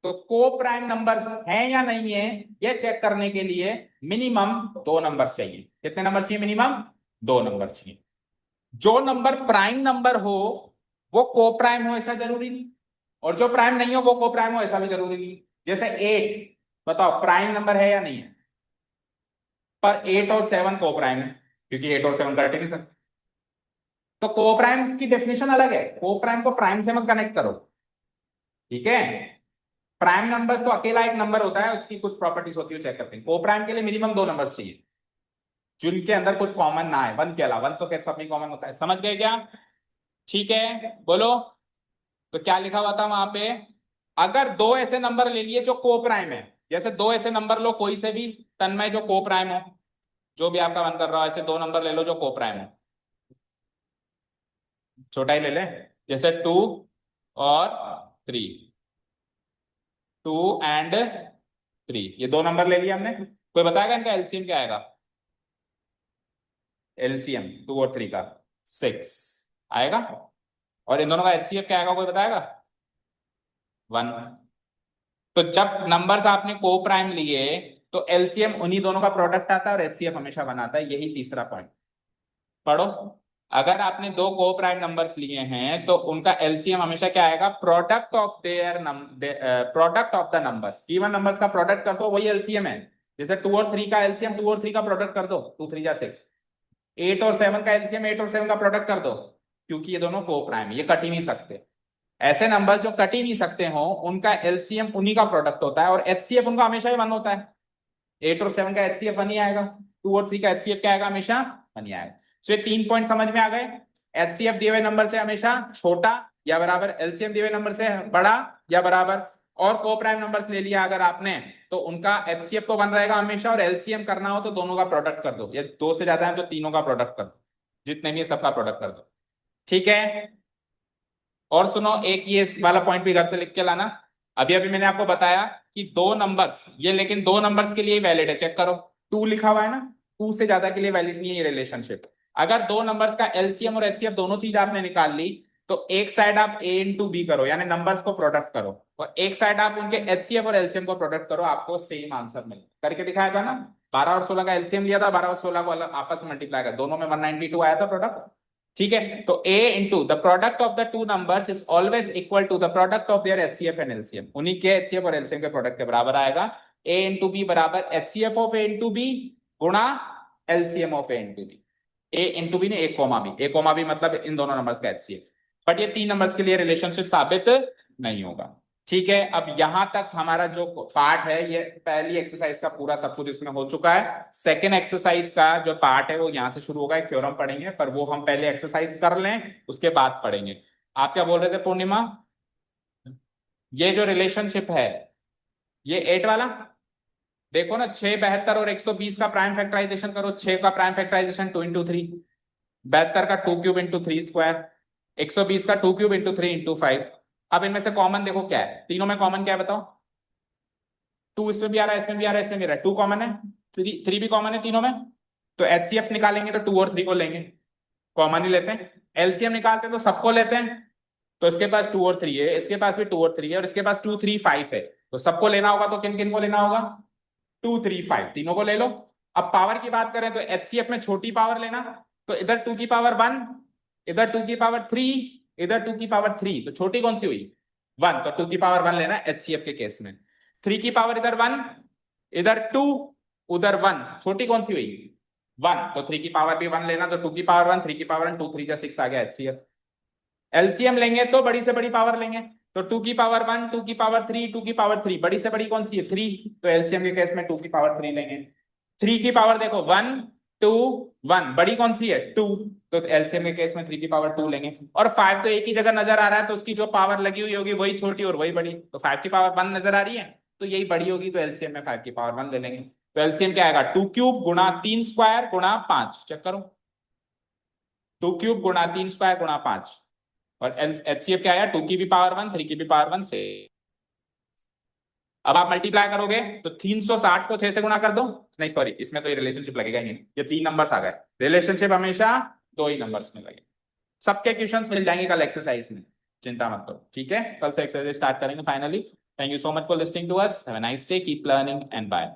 A: तो को प्राइम नंबर्स हैं या नहीं है ये चेक करने के लिए मिनिमम 2 नंबर चाहिए। कितने नंबर चाहिए, मिनिमम 2 नंबर चाहिए। जो नंबर प्राइम नंबर हो वो को प्राइम हो ऐसा जरूरी नहीं, और जो प्राइम नहीं हो वो को प्राइम हो ऐसा भी जरूरी नहीं। जैसे 8, बताओ प्राइम नंबर है या नहीं है? पर 8 और 7 को प्राइम है, क्योंकि 8 और 7 कट ही नहीं सकते। तो को प्राइम की डेफिनेशन अलग है, को प्राइम को प्राइम से मत कनेक्ट करो, ठीक है? प्राइम नंबर्स तो अकेला एक नंबर होता है, उसकी कुछ प्रॉपर्टीज होती है, चेक करते हैं। को प्राइम के लिए मिनिमम 2 नंबर्स चाहिए जिनके अंदर कुछ कॉमन ना है, वन के अलावा। वन तो खैर सब में कॉमन होता है, समझ गए क्या? ठीक है, बोलो। तो क्या लिखा हुआ था वहां पे? अगर दो ऐसे नंबर ले लिए जो को प्राइम है, जैसे दो ऐसे नंबर लो कोई से भी तन्मय जो को प्राइम हो, जो भी आपका मन कर रहा हो, ऐसे दो नंबर ले लो जो को प्राइम हो। छोटा ही ले ले, जैसे 2 और 3, 2 and 3, ये दो नंबर ले लिया हमने। कोई बताएगा इनका एलसीएम क्या आएगा? एलसीएम 2 और 3 का 6 आएगा। और इन दोनों का एचसीएफ क्या आएगा, कोई बताएगा? 1। तो जब नंबर्स आपने को प्राइम लिए तो एलसीएम उन्हीं दोनों का प्रोडक्ट आता है और एचसीएफ हमेशा बनाता है, यही तीसरा पॉइंट। पढ़ो। अगर आपने दो को प्राइम नंबर्स लिए हैं तो उनका एलसीएम हमेशा क्या आएगा? Product of their product of the numbers, even numbers का प्रोडक्ट कर दो, वही एलसीएम है। जैसे 2 और 3 का एलसीएम 2 और 3 का प्रोडक्ट कर दो, 2 3 जा 6। 8 और 7 का एलसीएम 8 और 7 का प्रोडक्ट कर दो, क्योंकि ये दोनों को प्राइम है, ये कट ही नहीं सकते। ऐसे नंबर्स जो कट ही नहीं सकते हो उनका एलसीएम उन्हीं का प्रोडक्ट होता है और एचसीएफ उनका हमेशा ही 1 होता है। 8 और 7 का एचसीएफ 1 ही आएगा, 2 और 3 का एचसीएफ क्या आएगा? हमेशा 1 ही आएगा। तो ये 3 पॉइंट समझ में आ गए। एचसीएफ दिए हुए नंबर से हमेशा छोटा या बराबर, एलसीएम दिए हुए नंबर से बड़ा या बराबर। और को प्राइम नंबर्स ले लिया अगर आपने तो उनका एचसीएफ तो 1 रहेगा हमेशा, और एलसीएम करना हो तो दोनों का प्रोडक्ट कर दो, या दो से ज्यादा है तो तीनों का प्रोडक्ट कर दो, जितने भी है सबका प्रोडक्ट कर दो, ठीक है? और सुनो, एक ये वाला पॉइंट भी घर से लिख के लाना। अभी अभी मैंने आपको बताया कि दो नंबर्स ये, लेकिन दो नंबर्स के लिए वैलिड है, चेक करो। 2 लिखा हुआ है ना, 2 से ज्यादा के लिए वैलिड नहीं है ये रिलेशनशिप। अगर दो नंबर्स का एलसीएम और एचसीएफ दोनों चीज आपने निकाल ली तो एक साइड आप ए इंटू बी करो, यानी नंबर्स को प्रोडक्ट करो, और एक साइड आप उनके एचसीएफ और एलसीएम को प्रोडक्ट करो, आपको सेम आंसर मिले। करके दिखाया था ना, 12 और 16 का एलसीएम लिया था, 12 और 16 को आपस में मल्टीप्लाई कर, दोनों में 192 आया था प्रोडक्ट, ठीक है? तो a into the product of the two numbers is always equal to the product of their HCF and LCM, उन्हीं के एचसीएफ और एलसीएम के प्रोडक्ट के बराबर आएगा। a इंटू बी बराबर HCF of a into b गुणा LCM of a into b. a into b ने एक कोमा बी मतलब इन दोनों नंबर्स का एचसीएफ। बट ये 3 नंबर्स के लिए रिलेशनशिप साबित नहीं होगा, ठीक है? अब यहां तक हमारा जो पार्ट है, ये पहली एक्सरसाइज का पूरा सब कुछ इसमें हो चुका है। सेकेंड एक्सरसाइज का जो पार्ट है वो यहां से शुरू होगा, एक थ्योरम पढ़ेंगे, पर वो हम पहले एक्सरसाइज कर लें उसके बाद पढ़ेंगे। आप क्या बोल रहे थे पूर्णिमा? ये जो रिलेशनशिप है ये 8 वाला, देखो ना, 6, 72 और 120 का प्राइम फैक्टराइजेशन करो। 6 का प्राइम फैक्टराइजेशन 2 इंटू 3, 72 का 2 क्यूब इंटू 3 स्क्वायर, 120 का 2 क्यूब इंटू 3 इंटू 5। अब इनमें से कॉमन देखो क्या है, तीनों में कॉमन क्या है बताओ? 2 इसमें भी आ रहा है, इसमें भी आ रहा है, इसमें भी आ रहा है, 2 कॉमन है, 3 भी कॉमन है तीनों में। तो एचसीएफ निकालेंगे तो 2 और 3 को लेंगे, कॉमन ही लेते हैं। एलसीएम निकालते हैं तो सबको लेते हैं, तो इसके पास 2 और 3 है, इसके पास भी 2 और 3 है, और इसके पास 2 3 5 है। तो सबको लेना होगा तो किन किन को लेना होगा? 2 3 5 तीनों को ले लो। अब पावर की बात करें तो एचसीएफ में छोटी पावर लेना, तो इधर 2 की पावर 1, इधर 2 की पावर 3, इधर 2 की पावर 3, तो छोटी कौन सी हुई? 1, तो 2 की पावर 1 लेना एचसीएफ के केस में। 3 की पावर इधर 1, इधर 2, उधर 1, छोटी कौन सी हुई? 1, तो 3 की पावर भी 1 लेना, तो 2 की पावर 1, 3 की पावर 1, 2 3 जा 6 आ गया एचसीएफ। एलसीएम लेंगे तो बड़ी से बड़ी पावर लेंगे, तो 2 की पावर 1, 2 की पावर 3, 2 की पावर 3, बड़ी से बड़ी कौन सी है? 3, तो एलसीएम के केस में 2 की पावर 3 लेंगे। 3 की पावर देखो 1 2 1, बड़ी कौन सी है? 2, तो एलसीएम के केस में 3 की पावर 2 लेंगे। और 5 तो एक ही जगह नजर आ रहा है, तो उसकी जो पावर लगी हुई होगी वही छोटी और वही बड़ी, तो 5 की पावर 1 नजर आ रही है तो यही बड़ी होगी, तो एलसीएम में 5 की पावर 1 ले लेंगे। तो एलसीएम क्या आएगा? 2 क्यूब गुणा 3 स्क्वायर गुणा 5, चेक करो, 2 क्यूब गुणा 3 स्क्वायर गुणा 5। और एचसीएफ क्या आया? 2 की भी पावर 1, 3 की भी पावर 1 से। अब आप मल्टीप्लाई करोगे तो 360 को 6 से गुणा कर दो, नहीं सॉरी, इसमें तो ये रिलेशनशिप लगेगा ही नहीं, ये 3 नंबर्स आ गए, रिलेशनशिप हमेशा 2 ही नंबर्स में लगे। सबके क्वेश्चंस मिल जाएंगे कल एक्सरसाइज में, चिंता मत करो, ठीक है? कल से एक्सरसाइज स्टार्ट करेंगे finally. Thank you so much for listening to us, have a nice day, keep learning and bye.